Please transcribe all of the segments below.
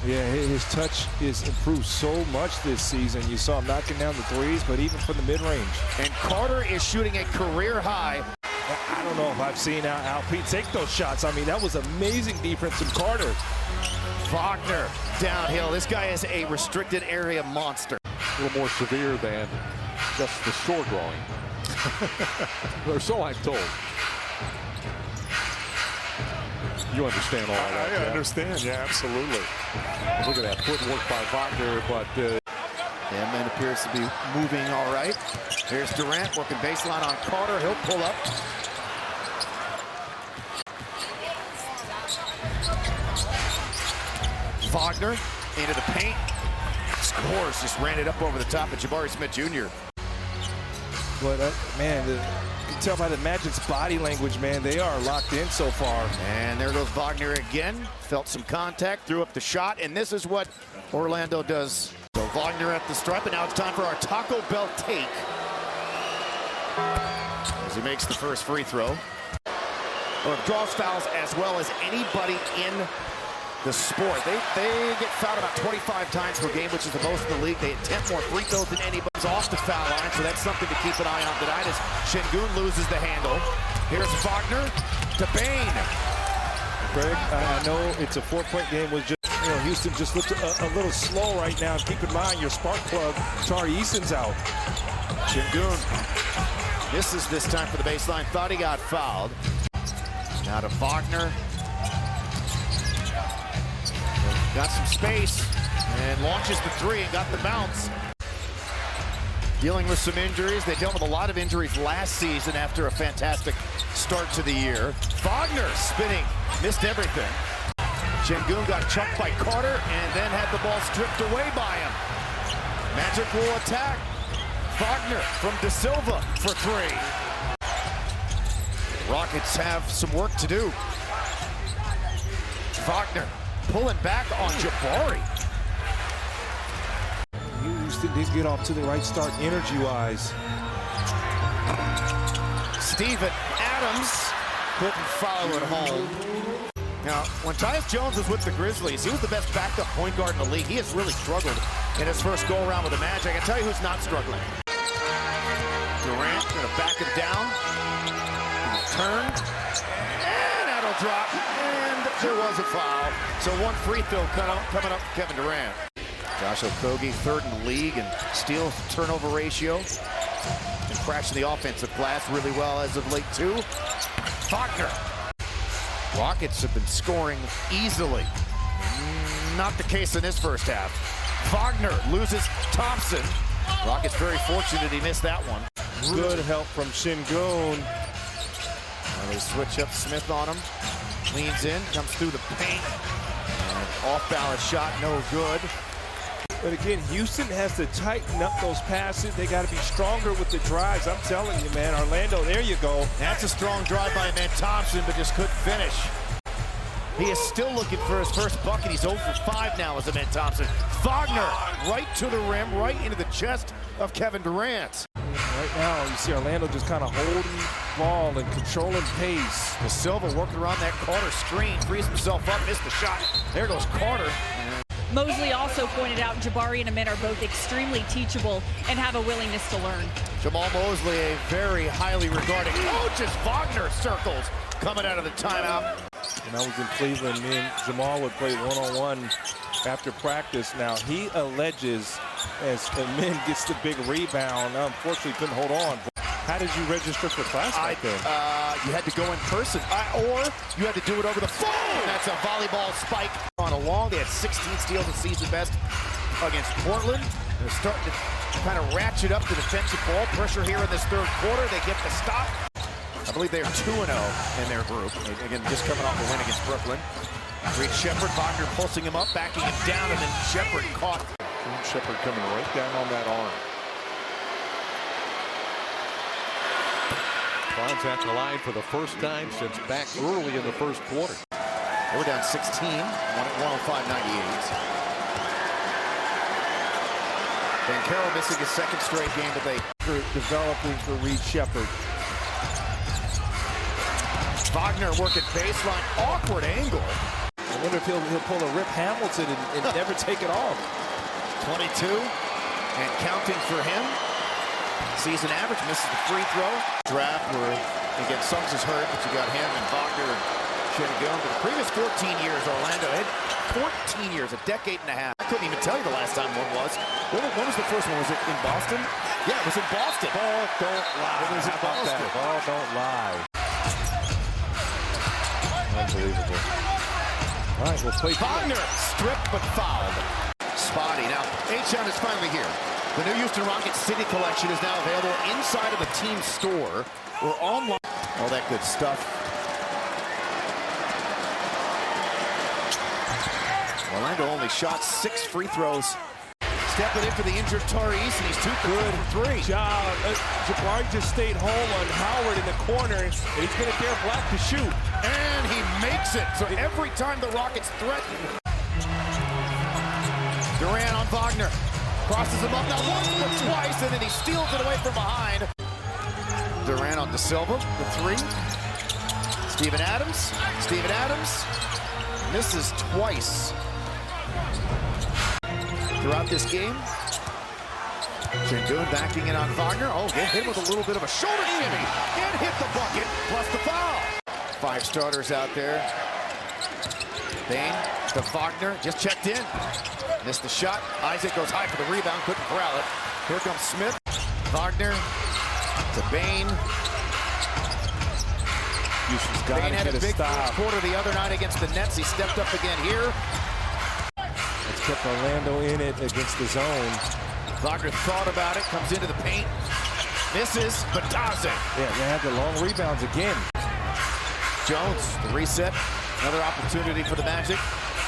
Yeah, his touch is improved so much this season. You saw him knocking down the threes, but even from the mid-range. And Carter is shooting a career high. I don't know if I've seen Alpete take those shots. I mean, that was amazing defense from Carter. Wagner downhill. This guy is a restricted area monster. A little more severe than just the score drawing. Or so I'm told. You understand all that? I understand, yeah, absolutely. Look at that footwork by Wagner, but man appears to be moving all right. Here's Durant working baseline on Carter. He'll pull up. Wagner into the paint. Scores, just ran it up over the top of Jabari Smith Jr. But, man, you can tell by the Magic's body language, man, they are locked in so far. And there goes Wagner again. Felt some contact, threw up the shot, and this is what Orlando does. So Wagner at the stripe, and now it's time for our Taco Bell take. As he makes the first free throw. Or draws fouls as well as anybody in the sport. They get fouled about 25 times per game, which is the most in the league. They attempt more free throws than anybody's off the foul line, so that's something to keep an eye on tonight as Şengün loses the handle. Here's Wagner to Bane. Greg, I know it's a 4-point game. Was just, you know, Houston just looked a little slow right now. Keep in mind your spark plug, Tari Eason's out. Şengün misses this time for the baseline. Thought he got fouled. Now to Wagner. Got some space and launches the three and got the bounce. Dealing with some injuries. They dealt with a lot of injuries last season after a fantastic start to the year. Wagner spinning, missed everything. Şengün got chucked by Carter and then had the ball stripped away by him. Magic will attack. Wagner from De Silva for three. Rockets have some work to do. Wagner pulling back on Jabari. Houston did get off to the right start energy-wise. Steven Adams couldn't follow it home. Now, when Tyus Jones was with the Grizzlies, he was the best backup point guard in the league. He has really struggled in his first go-around with the Magic. I can tell you who's not struggling. Durant gonna back him down. Turn. And that'll drop. And there was a foul. So one free throw coming up for Kevin Durant. Josh Okogie, third in the league in steal turnover ratio. And crashing the offensive glass really well as of late too. Wagner. Rockets have been scoring easily. Not the case in this first half. Wagner loses Thompson. Rockets very fortunate he missed that one. Good help from Şengün. Now they switch up Smith on him. Leans in, comes through the paint. And off-balance shot, no good. But again, Houston has to tighten up those passes. They got to be stronger with the drives. I'm telling you, man. Orlando, there you go. That's a strong drive by man Thompson, but just couldn't finish. He is still looking for his first bucket. He's 0 for 5 now as man Thompson. Wagner right to the rim, right into the chest of Kevin Durant. Right now, you see Orlando just kind of holding ball and controlling pace. De Silva working around that Carter screen, frees himself up, missed the shot. There goes Carter. Mosley also pointed out Jabari and Amin are both extremely teachable and have a willingness to learn. Jamal Mosley, a very highly regarded coach, as Wagner circles coming out of the timeout. When I was in Cleveland, me and Jamal would play one-on-one after practice. Now, he alleges as Amin gets the big rebound, unfortunately couldn't hold on. How did you register for class back then? You had to go in person, or you had to do it over the phone. That's a volleyball spike on a long. They had 16 steals, the season best against Portland. They're starting to kind of ratchet up the defensive ball pressure here in this third quarter. They get the stop. I believe they are 2-0 in their group. Again, just coming off a win against Brooklyn. Reed Shepherd, Wagner pulsing him up, backing him down, and then Shepherd caught. Shepherd coming right down on that arm. Franz at the line for the first time since back early in the first quarter. They were down 16, 105-98. Van Carroll missing his second straight game, but they developing for Reed Shepherd. Wagner working baseline, awkward angle. wonder if he'll pull a Rip Hamilton and never take it off. 22 and counting for him. Season average, misses the free throw. Draft where, again, Suggs is hurt, but you got him and Wagner and Şengün. But the previous 14 years, Orlando had 14 years, a decade and a half. I couldn't even tell you the last time one was. When was the first one? Was it in Boston? Yeah, it was in Boston. Ball don't lie. It was in Boston. Ball don't lie. Unbelievable. All right, we'll play. Wagner stripped but fouled. Spotty. Now, H-Town is finally here. The new Houston Rockets City Collection is now available inside of the team store or online. All that good stuff. Orlando only shot 6 free throws. Stepping in for the injured Tyrese, and he's too good for 3. Job. Jabari just stayed home on Howard in the corner, and he's going to dare Black to shoot. And he makes it. So every time the Rockets threaten. Durant on Wagner. Crosses him up not once but twice, and then he steals it away from behind. Durant on De Silva, the 3. Steven Adams. Steven Adams misses twice throughout this game. Şengün backing in on Wagner. Oh, they hit him with a little bit of a shoulder shimmy and hit the bucket, plus the foul. 5 starters out there. Bain to Wagner, just checked in. Missed the shot. Isaac goes high for the rebound, couldn't corral it. Here comes Smith. Wagner to Bain. Houston's got Bain had a big stop. quarter the other night against the Nets. He stepped up again here. It's kept Orlando in it against the zone. Wagner thought about it, comes into the paint. Misses, Batase. Yeah, they had the long rebounds again. Jones, the reset. Another opportunity for the Magic.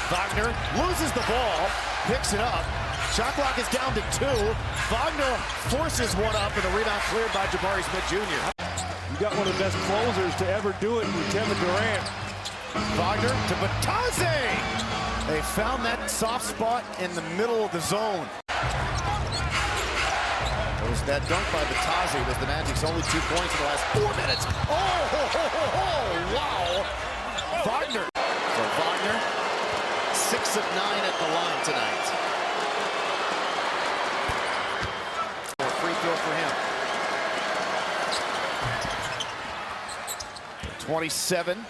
Wagner loses the ball, picks it up. Shot clock is down to 2. Wagner forces one up, and the rebound cleared by Jabari Smith Jr. You got one of the best closers to ever do it with Kevin Durant. Wagner to Batase. They found that soft spot in the middle of the zone. It was that dunk by Batase was the Magic's only 2 points in the last 4 minutes. Oh, wow. Wagner. So Wagner, 6 of 9 at the line tonight. A free throw for him. 27.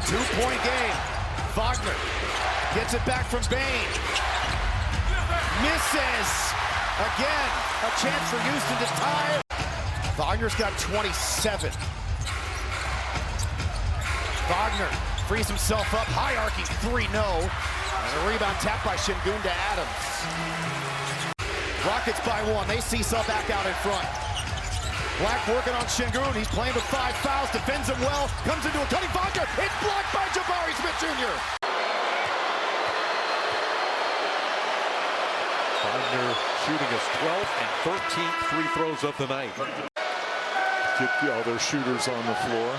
2-point game. Wagner gets it back from Bain. Misses. Again, a chance for Houston to tie. Wagner's got 27. Wagner frees himself up, high arcing 3, no. And a rebound tapped by Şengün to Adams. Rockets by 1, they seesaw back out in front. Black working on Şengün, he's playing with 5 fouls, defends him well, comes into a cutting Wagner, it's blocked by Jabari Smith Jr. Wagner shooting his 12th and 13th free throws of the night. Get all their shooters on the floor.